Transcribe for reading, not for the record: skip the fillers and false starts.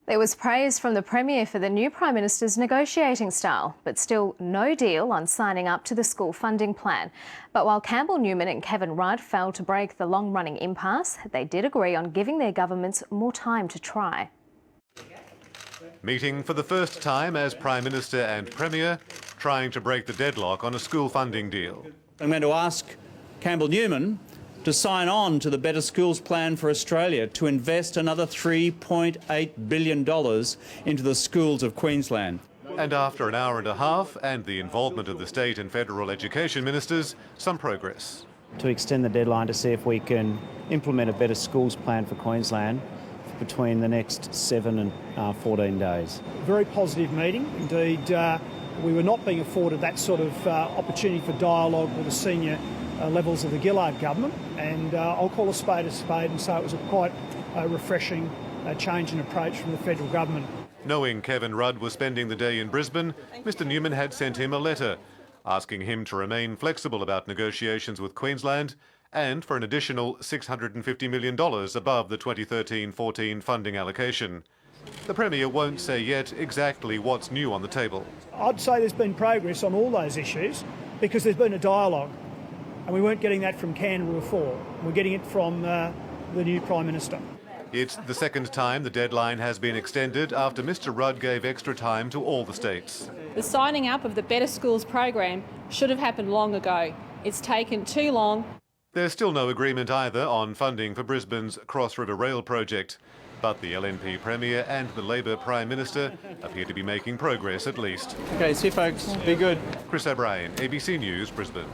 There was praise from the Premier for the new Prime Minister's negotiating style, but still no deal on signing up to the school funding plan. But while Campbell Newman and Kevin Rudd failed to break the long-running impasse, they did agree on giving their governments more time to try. Meeting for the first time as Prime Minister and Premier, trying to break the deadlock on a school funding deal. I'm going to ask Campbell Newman to sign on to the Better Schools Plan for Australia to invest another $3.8 billion into the schools of Queensland. And after an hour and a half and the involvement of the state and federal education ministers, some progress. To extend the deadline to see if we can implement a Better Schools Plan for Queensland between the next 7 and 14 days. Very positive meeting. Indeed, we were not being afforded that sort of opportunity for dialogue with the senior levels of the Gillard government, and I'll call a spade and say it was a quite refreshing change in approach from the federal government. Knowing Kevin Rudd was spending the day in Brisbane, Mr Newman had sent him a letter asking him to remain flexible about negotiations with Queensland and for an additional $650 million above the 2013-14 funding allocation. The Premier won't say yet exactly what's new on the table. I'd say there's been progress on all those issues because there's been a dialogue, and we weren't getting that from Canberra before. We're getting it from the new Prime Minister. It's the second time the deadline has been extended after Mr Rudd gave extra time to all the states. The signing up of the Better Schools program should have happened long ago. It's taken too long. There's still no agreement either on funding for Brisbane's Cross River Rail project, but the LNP Premier and the Labor Prime Minister appear to be making progress at least. Okay, see you folks. Be good. Chris O'Brien, ABC News, Brisbane.